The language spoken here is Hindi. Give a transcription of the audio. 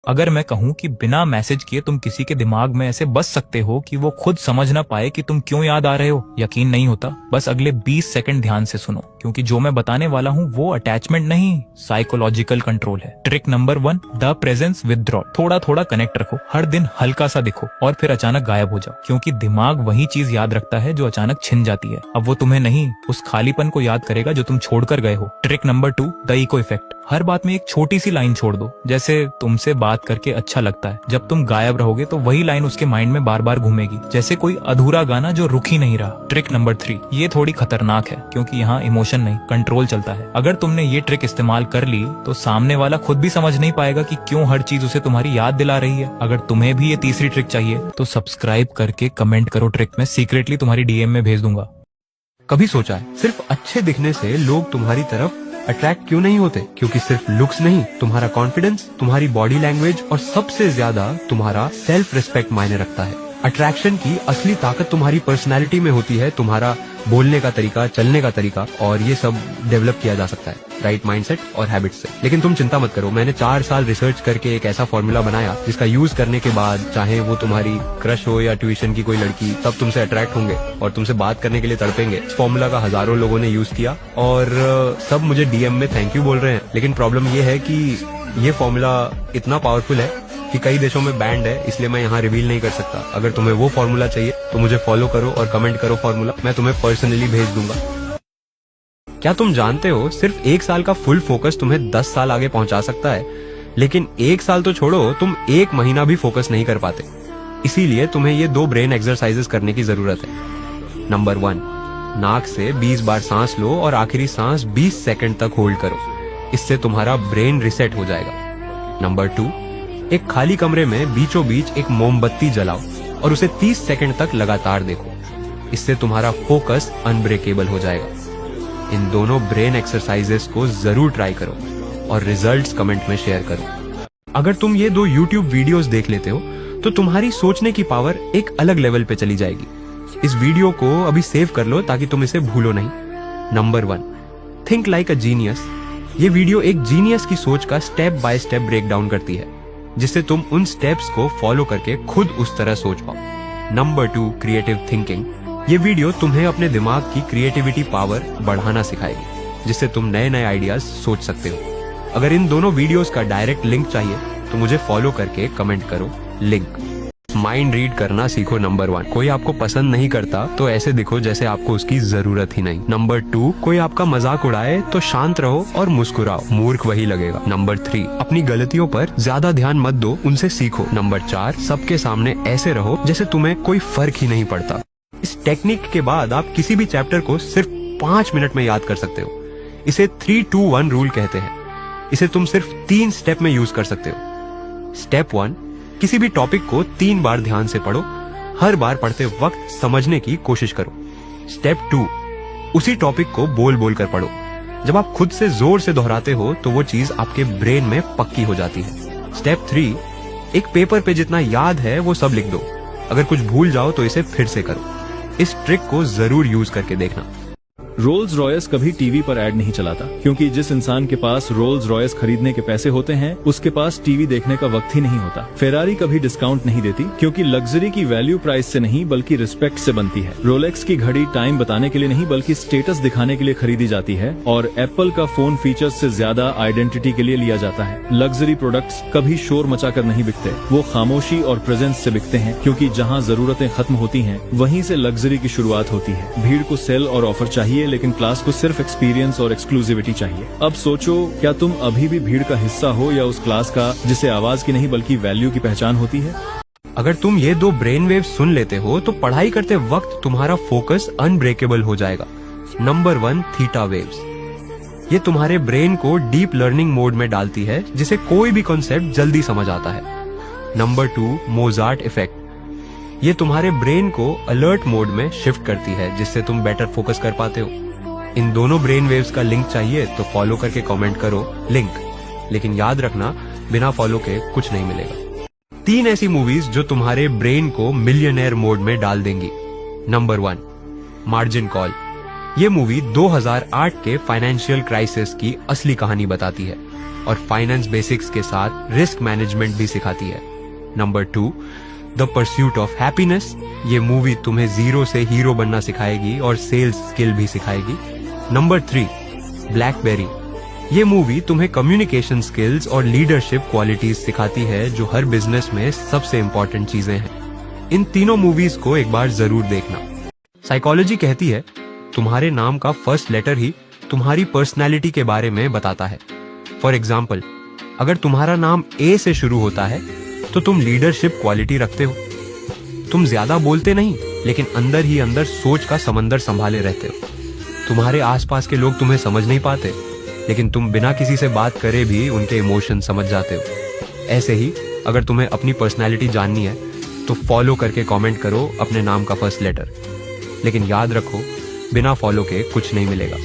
अगर मैं कहूं कि बिना मैसेज किए तुम किसी के दिमाग में ऐसे बस सकते हो कि वो खुद समझ ना पाए कि तुम क्यों याद आ रहे हो, यकीन नहीं होता। बस अगले 20 सेकंड ध्यान से सुनो, क्योंकि जो मैं बताने वाला हूं वो अटैचमेंट नहीं, साइकोलॉजिकल कंट्रोल है। Trick number 1, the presence withdraw. थोड़ा थोड़ा कनेक्ट रखो, हर दिन हल्का सा दिखो और फिर अचानक गायब हो जाओ, क्योंकि दिमाग वही चीज याद रखता है जो अचानक छिन जाती है। अब वो तुम्हें नहीं, उस खालीपन को याद करेगा जो तुम छोड़कर गए हो। Trick number 2, the echo effect. हर बात में एक छोटी सी लाइन छोड़ दो, जैसे तुमसे बात करके अच्छा लगता है। जब तुम गायब रहोगे तो वही लाइन उसके माइंड में बार बार घूमेगी, जैसे कोई अधूरा गाना जो रुक ही नहीं रहा। ट्रिक नंबर 3, ये थोड़ी खतरनाक है क्योंकि यहाँ इमोशन नहीं कंट्रोल चलता है। अगर तुमने ये ट्रिक इस्तेमाल कर ली तो सामने वाला खुद भी समझ नहीं पाएगा कि क्यों हर चीज उसे तुम्हारी याद दिला रही है। अगर तुम्हें भी ये तीसरी ट्रिक चाहिए तो सब्सक्राइब करके कमेंट करो ट्रिक, मैं सीक्रेटली तुम्हारी डीएम में भेज दूंगा। कभी सोचा है सिर्फ अच्छे दिखने से लोग तुम्हारी तरफ अट्रैक्ट क्यों नहीं होते? क्योंकि सिर्फ लुक्स नहीं, तुम्हारा कॉन्फिडेंस, तुम्हारी बॉडी लैंग्वेज और सबसे ज्यादा तुम्हारा सेल्फ रिस्पेक्ट मायने रखता है। अट्रैक्शन की असली ताकत तुम्हारी पर्सनैलिटी में होती है, तुम्हारा बोलने का तरीका, चलने का तरीका, और ये सब डेवलप किया जा सकता है राइट माइंडसेट और हैबिट्स से। लेकिन तुम चिंता मत करो, मैंने 4 साल रिसर्च करके एक ऐसा फॉर्मूला बनाया जिसका यूज करने के बाद चाहे वो तुम्हारी क्रश हो या ट्यूशन की कोई लड़की, सब तुमसे अट्रैक्ट होंगे और तुमसे बात करने के लिए तड़पेंगे। इस फॉर्मूला का हजारों लोगों ने यूज किया और सब मुझे डीएम में थैंक यू बोल रहे हैं। लेकिन प्रॉब्लम ये है कि ये फॉर्मूला इतना पावरफुल है कि कई देशों में बैंड है, इसलिए मैं यहाँ रिवील नहीं कर सकता। अगर तुम्हें वो फॉर्मूला चाहिए तो मुझे फॉलो करो और कमेंट करो फॉर्मूला, मैं तुम्हें पर्सनली भेज दूंगा। क्या तुम जानते हो सिर्फ 1 साल का फुल फोकस तुम्हें 10 साल आगे पहुंचा सकता है? लेकिन 1 साल तो छोड़ो, तुम 1 महीना भी फोकस नहीं कर पाते। इसीलिए तुम्हें ये 2 ब्रेन एक्सरसाइजेस करने की जरूरत है। नंबर 1, नाक से 20 बार सांस लो और आखिरी सांस 20 सेकंड तक होल्ड करो। इससे तुम्हारा ब्रेन रिसेट हो जाएगा। नंबर 2, एक खाली कमरे में बीचों बीच एक मोमबत्ती जलाओ और उसे 30 सेकंड तक लगातार देखो। इससे तुम्हारा फोकस अनब्रेकेबल हो जाएगा। इन दोनों ब्रेन एक्सरसाइजेस को जरूर ट्राई करो और रिजल्ट्स कमेंट में शेयर करो। अगर तुम ये 2 YouTube वीडियोस देख लेते हो तो तुम्हारी सोचने की पावर एक अलग लेवल पे चली जाएगी। इस वीडियो को अभी सेव कर लो ताकि तुम इसे भूलो नहीं। Number 1, think like a genius. ये वीडियो एक जीनियस की सोच का step by step break down करती है, जिससे तुम उन स्टेप्स को फॉलो करके खुद उस तरह सोच पाओ। Number 2, creative thinking. ये वीडियो तुम्हें अपने दिमाग की क्रिएटिविटी पावर बढ़ाना सिखाएगी, जिससे तुम नए नए आइडियाज सोच सकते हो। अगर इन दोनों वीडियोस का डायरेक्ट लिंक चाहिए तो मुझे फॉलो करके कमेंट करो लिंक। माइंड रीड करना सीखो। नंबर 1, कोई आपको पसंद नहीं करता तो ऐसे दिखो जैसे आपको उसकी जरूरत ही नहीं। नंबर 2, कोई आपका मजाक उड़ाए तो शांत रहो और मुस्कुराओ, मूर्ख वही लगेगा। नंबर 3, अपनी गलतियों पर ज्यादा ध्यान मत दो, उनसे सीखो। नंबर 4, सबके सामने ऐसे रहो जैसे तुम्हें कोई फर्क ही नहीं पड़ता। इस टेक्निक के बाद आप किसी भी चैप्टर को सिर्फ 5 मिनट में याद कर सकते हो। इसे 3-2-1 रूल कहते हैं। इसे तुम सिर्फ 3 स्टेप में यूज कर सकते हो। स्टेप 1, किसी भी टॉपिक को 3 बार ध्यान से पढ़ो, हर बार पढ़ते वक्त समझने की कोशिश करो। स्टेप 2, उसी टॉपिक को बोल बोल कर पढ़ो। जब आप खुद से जोर से दोहराते हो तो वो चीज आपके ब्रेन में पक्की हो जाती है। स्टेप 3, एक पेपर पे जितना याद है वो सब लिख दो। अगर कुछ भूल जाओ तो इसे फिर से करो। इस ट्रिक को जरूर यूज करके देखना। रोल्स रॉयस कभी टीवी पर ऐड नहीं चलाता, क्योंकि जिस इंसान के पास रोल्स रॉयस खरीदने के पैसे होते हैं उसके पास टीवी देखने का वक्त ही नहीं होता। फेरारी कभी डिस्काउंट नहीं देती, क्योंकि लग्जरी की वैल्यू प्राइस से नहीं बल्कि रिस्पेक्ट से बनती है। रोलेक्स की घड़ी टाइम बताने के लिए नहीं बल्कि स्टेटस दिखाने के लिए खरीदी जाती है, और एप्पल का फोन फीचर्स से ज्यादा आइडेंटिटी के लिए लिया जाता है। लग्जरी प्रोडक्ट्स कभी शोर मचाकर नहीं बिकते, वो खामोशी और प्रेजेंस से बिकते हैं, क्योंकि जहाँ जरूरतें खत्म होती हैं वहीं से लग्जरी की शुरुआत होती है। भीड़ को सेल और ऑफर चाहिए, लेकिन क्लास को सिर्फ एक्सपीरियंस और एक्सक्लूसिविटी चाहिए। अब सोचो, क्या तुम अभी भी भीड़ का हिस्सा हो या उस क्लास का जिसे आवाज की नहीं बल्कि वैल्यू की पहचान होती है? अगर तुम ये 2 ब्रेन वेव सुन लेते हो तो पढ़ाई करते वक्त तुम्हारा फोकस अनब्रेकेबल हो जाएगा। Number 1, theta waves. ये तुम्हारे ब्रेन को डीप लर्निंग मोड में डालती है, जिसे कोई भी कॉन्सेप्ट जल्दी समझ आता है। Number 2, Mozart effect. ये तुम्हारे ब्रेन को अलर्ट मोड में शिफ्ट करती है, जिससे तुम बेटर फोकस कर पाते हो। इन दोनों ब्रेन वेव्स का लिंक चाहिए तो फॉलो करके कमेंट करो लिंक। लेकिन याद रखना, बिना फॉलो के कुछ नहीं मिलेगा। 3 ऐसी मूवीज जो तुम्हारे ब्रेन को मिलियनेयर मोड में डाल देंगी। Number 1, margin call. ये मूवी 2008 के फाइनेंशियल क्राइसिस की असली कहानी बताती है। और फाइनेंस बेसिक्स के साथ रिस्क मैनेजमेंट भी सिखाती है। Number 2, the pursuit of happiness. ये मूवी तुम्हें जीरो से हीरो बनना सिखाएगी और सेल्स स्किल भी सिखाएगी। Number 3, BlackBerry. ये मूवी तुम्हें कम्युनिकेशन स्किल्स और लीडरशिप क्वालिटीज सिखाती है, जो हर बिजनेस में सबसे इंपॉर्टेंट चीजें हैं। इन तीनों मूवीज को एक बार जरूर देखना। साइकोलॉजी कहती है तुम्हारे नाम का फर्स्ट लेटर ही तुम्हारी पर्सनैलिटी के बारे में बताता है। फॉर एग्जाम्पल, अगर तुम्हारा नाम ए से शुरू होता है तो तुम लीडरशिप क्वालिटी रखते हो। तुम ज्यादा बोलते नहीं, लेकिन अंदर ही अंदर सोच का समंदर संभाले रहते हो। तुम्हारे आसपास के लोग तुम्हें समझ नहीं पाते, लेकिन तुम बिना किसी से बात करे भी उनके इमोशन समझ जाते हो। ऐसे ही अगर तुम्हें अपनी पर्सनैलिटी जाननी है तो फॉलो करके कमेंट करो अपने नाम का फर्स्ट लेटर। लेकिन याद रखो, बिना फॉलो के कुछ नहीं मिलेगा।